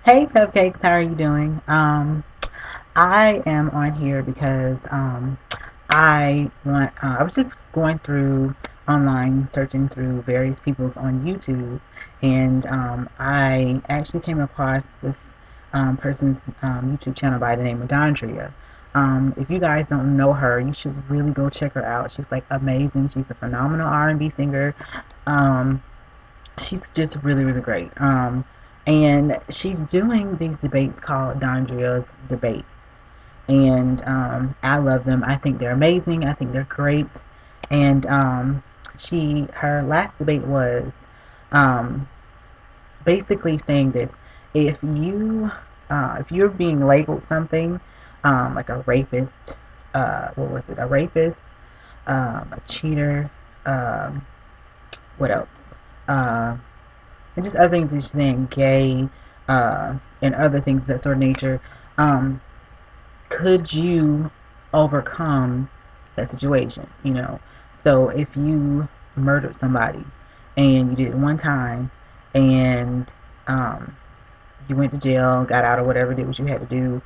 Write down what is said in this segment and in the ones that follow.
Hey Cupcakes, how are you doing? I am on here because I was just going through online, searching through various people's on YouTube, and I actually came across this person's YouTube channel by the name of Dondria. If you guys don't know her, you should really go check her out. She's like amazing. She's a phenomenal R&B singer. Um, she's just really, really great. And she's doing these debates called Dondria's Debate. And I love them. I think they're amazing. I think they're great. And her last debate was um, basically saying this: if you're being labeled something, like a rapist, what was it? A rapist, a cheater, um, what else? Uh, and just other things he's saying, gay, and other things of that sort of nature. Um, could you overcome that situation? So if you murdered somebody and you did it one time, and um, you went to jail, got out or whatever, did what you had to do,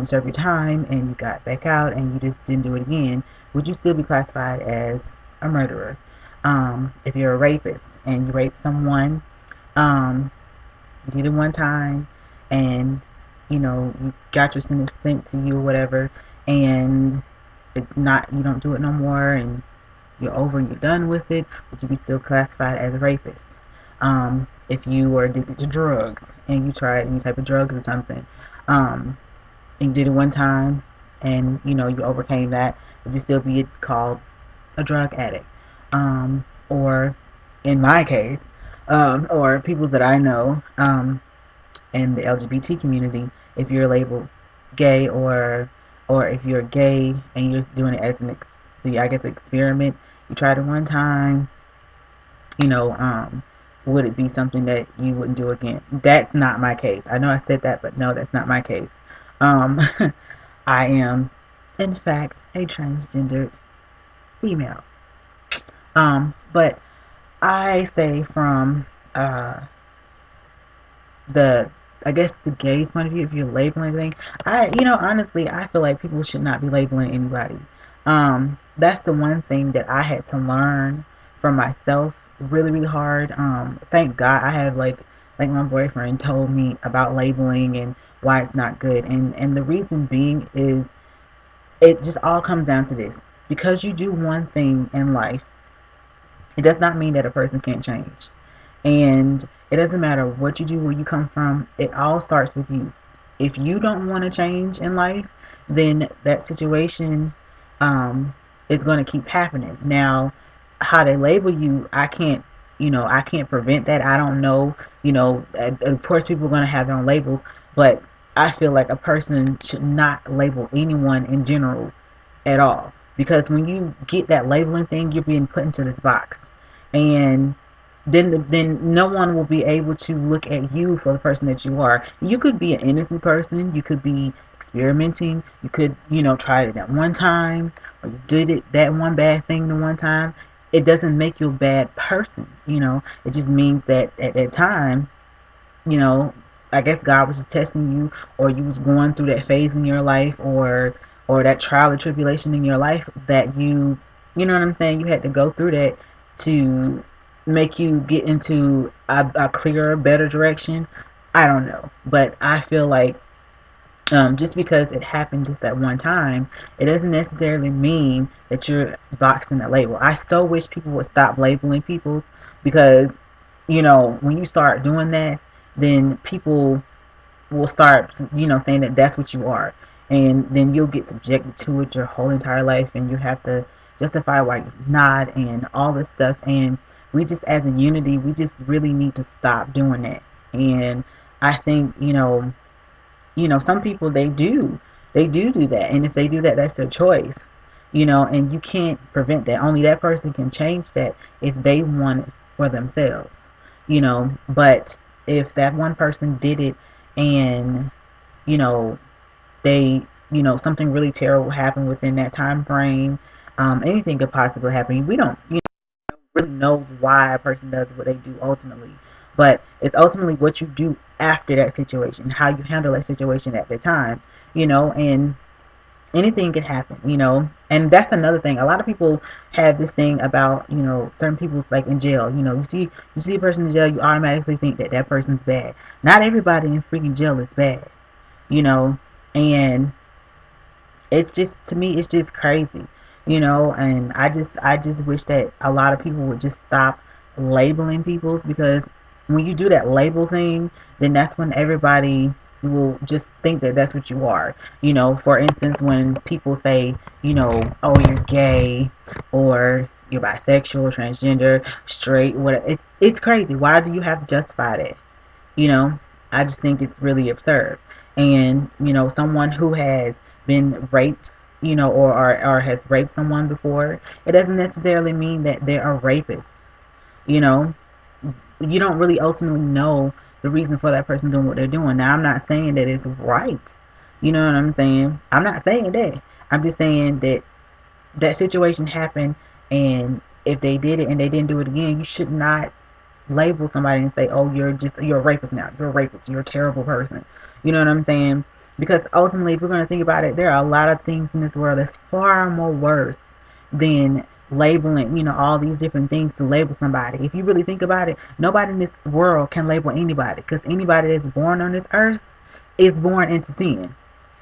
serve your time, and you got back out and you just didn't do it again, would you still be classified as a murderer? If you're a rapist and you raped someone, um, you did it one time, and you got your sentence sent to you or whatever, and it's not, you don't do it no more, and you're over and you're done with it, would you be still classified as a rapist? If you were addicted to drugs and you tried any type of drugs or something, and you did it one time, and you overcame that, would you still be called a drug addict? Or in my case, or people that I know, in the LGBT community, if you're labeled gay, or if you're gay and you're doing it as I guess, experiment, you tried it one time, you know, would it be something that you wouldn't do again? That's not my case. I know I said that, but no, that's not my case. Um, I am, in fact, a transgendered female. But I say from uh, the I guess the gay's point of view, if you're labeling anything, honestly, I feel like people should not be labeling anybody. That's the one thing that I had to learn from myself really, really hard. Thank God I have, like my boyfriend told me about labeling and why it's not good, and the reason being is it just all comes down to this: because you do one thing in life, it does not mean that a person can't change. And it doesn't matter what you do, where you come from, it all starts with you. If you don't want to change in life, then that situation is going to keep happening. Now, how they label you, I can't prevent that. I don't know. Of course, people are going to have their own labels, but I feel like a person should not label anyone in general at all, because when you get that labeling thing, you're being put into this box, and then no one will be able to look at you for the person that you are. You could be an innocent person, you could be experimenting, you could try it at one time, or you did it that one bad thing the one time. It doesn't make you a bad person. It just means that at that time, you know, I guess God was just testing you, or you was going through that phase in your life, or that trial or tribulation in your life, that you know what I'm saying, you had to go through that to make you get into a clearer, better direction. I don't know, but I feel like just because it happened just that one time, it doesn't necessarily mean that you're boxed in a label. I so wish people would stop labeling people, because when you start doing that, then people will start, saying that that's what you are. And then you'll get subjected to it your whole entire life, and you have to justify why you're not, and all this stuff. And we just, as a unity, we just really need to stop doing that. And I think, some people, they do that. And if they do that, that's their choice. And you can't prevent that. Only that person can change that if they want it for themselves. But if that one person did it, and you know they something really terrible happened within that time frame, anything could possibly happen. We don't really know why a person does what they do ultimately, but it's ultimately what you do after that situation, how you handle that situation at the time, and anything can happen, and that's another thing. A lot of people have this thing about, certain people's, like, in jail. You see a person in jail, you automatically think that that person's bad. Not everybody in freaking jail is bad, you know, and it's just, to me, it's just crazy, and I just wish that a lot of people would just stop labeling people, because when you do that label thing, then that's when everybody will just think that that's what you are. For instance, when people say, oh, you're gay, or you're bisexual, transgender, straight, what, it's crazy. Why do you have to justify that? you know I just think it's really absurd. And someone who has been raped, or has raped someone before, it doesn't necessarily mean that they're a rapist. you know you don't really ultimately know the reason for that person doing what they're doing. Now, I'm not saying that it's right. You know what I'm saying? I'm not saying that. I'm just saying that that situation happened, and if they did it and they didn't do it again, you should not label somebody and say, "Oh, you're a rapist now. You're a rapist. You're a terrible person." You know what I'm saying? Because ultimately, if we're going to think about it, there are a lot of things in this world that's far more worse than labeling, all these different things to label somebody. If you really think about it, nobody in this world can label anybody, because anybody that's born on this earth is born into sin.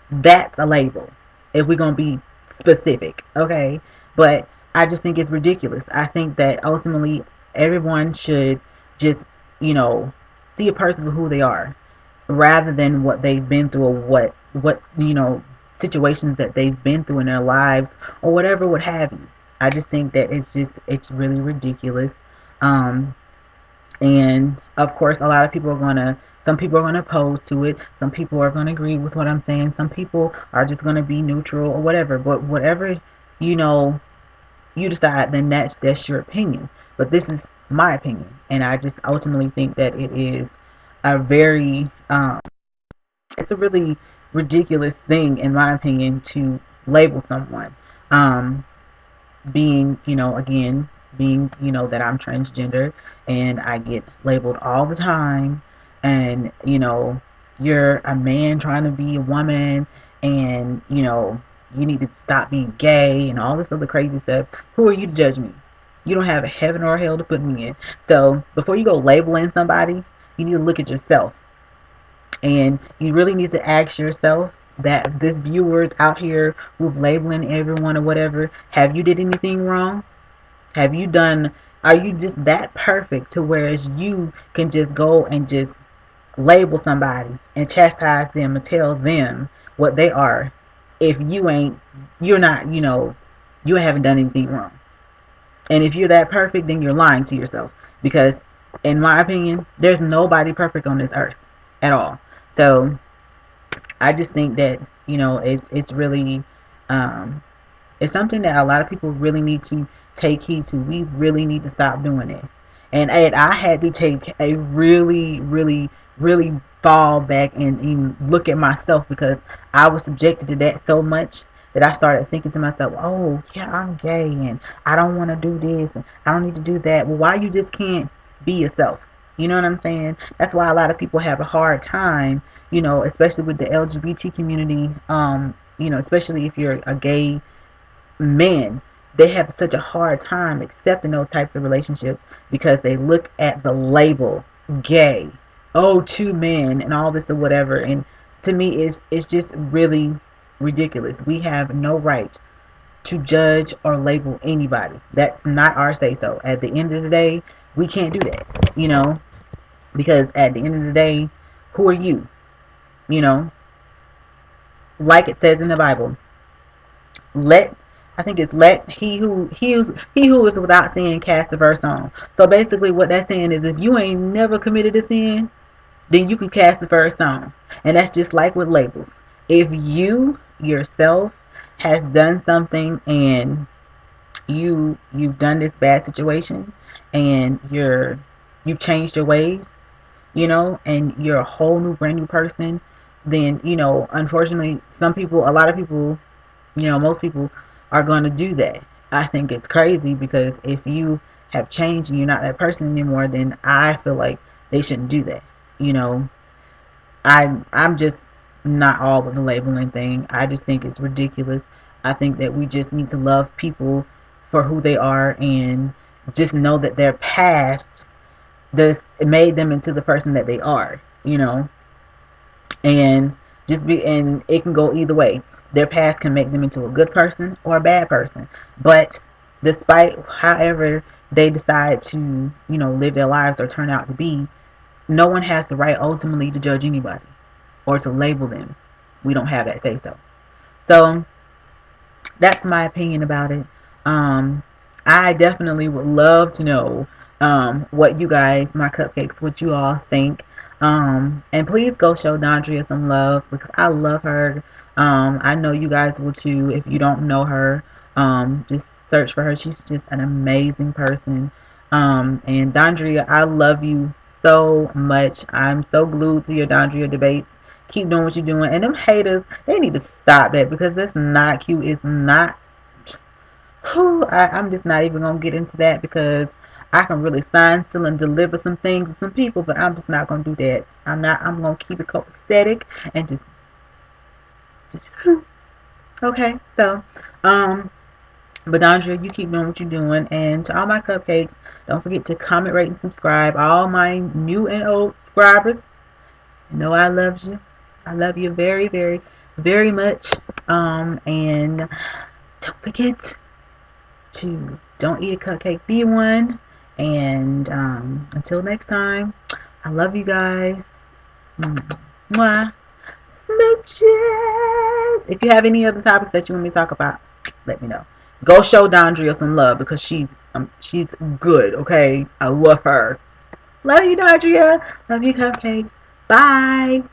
That's a label, if we're going to be specific, okay? But I just think it's ridiculous. I think that ultimately everyone should just, you know, see a person for who they are, rather than what they've been through, or what situations that they've been through in their lives, or whatever, what have you. I just think that it's really ridiculous. Um, and of course, a lot of people are gonna, some people are gonna oppose to it. Some people are gonna agree with what I'm saying. Some people are just gonna be neutral or whatever. But whatever you know you decide, then that's your opinion. But this is my opinion, and I just ultimately think that it is a very it's a really ridiculous thing, in my opinion, to label someone. Um, being, again, being, that I'm transgender, and I get labeled all the time, and, you're a man trying to be a woman, and, you need to stop being gay, and all this other crazy stuff. Who are you to judge me? You don't have a heaven or hell to put me in. So before you go labeling somebody, you need to look at yourself, and you really need to ask yourself, that this viewer out here who's labeling everyone or whatever, have you did anything wrong? Have you done, are you just that perfect to whereas you can just go and just label somebody and chastise them and tell them what they are, if you're not, you haven't done anything wrong? And if you're that perfect, then you're lying to yourself, because in my opinion, there's nobody perfect on this earth at all. So I just think that, it's really, um, it's something that a lot of people really need to take heed to. We really need to stop doing it. And I had to take a really, really, really fall back and look at myself, because I was subjected to that so much, that I started thinking to myself, oh, yeah, I'm gay, and I don't want to do this, and I don't need to do that. Well, why you just can't be yourself? You know what I'm saying? That's why a lot of people have a hard time, especially with the LGBT community, especially if you're a gay men, they have such a hard time accepting those types of relationships, because they look at the label gay, oh, two men, and all this or whatever. And to me, it's just really ridiculous. We have no right to judge or label anybody. That's not our say so. At the end of the day, we can't do that, because at the end of the day, who are you? You know, like it says in the Bible, let, I think it's, let he who is without sin cast the first stone. So basically what that's saying is, if you ain't never committed a sin, then you can cast the first stone. And that's just like with labels. If you yourself has done something, and you've done this bad situation, and you've changed your ways, and you're a whole new brand new person, then unfortunately, some people, a lot of people, most people are going to do that. I think it's crazy, because if you have changed and you're not that person anymore, then I feel like they shouldn't do that. You know, I'm just not all with the labeling thing. I just think it's ridiculous. I think that we just need to love people for who they are and just know that their past does made them into the person that they are, and just be and it can go either way. Their past can make them into a good person or a bad person. But despite however they decide to, live their lives or turn out to be, no one has the right ultimately to judge anybody or to label them. We don't have that say so. So that's my opinion about it. Um, I definitely would love to know what you guys, my cupcakes, what you all think. And please go show Dondria some love because I love her. I know you guys will too. If you don't know her, just search for her. She's just an amazing person. And Dondria, I love you so much. I'm so glued to your Dondria debates. Keep doing what you're doing. And them haters, they need to stop that because that's not cute. It's not. Whew, I'm just not even gonna get into that because I can really sign, seal, and deliver some things to some people, but I'm just not gonna do that. I'm not. I'm gonna keep it copacetic and just whew. Okay. So, but Dondria, you keep doing what you're doing, and to all my cupcakes, don't forget to comment, rate, and subscribe. All my new and old subscribers, you know I love you. I love you very, very, very much. And don't forget to don't eat a cupcake, be one. And until next time, I love you guys. Mwah. Smooches. If you have any other topics that you want me to talk about, let me know. Go show Dondria some love because she's good. Okay, I love her. Love you, Dondria. Love you, cupcakes. Bye.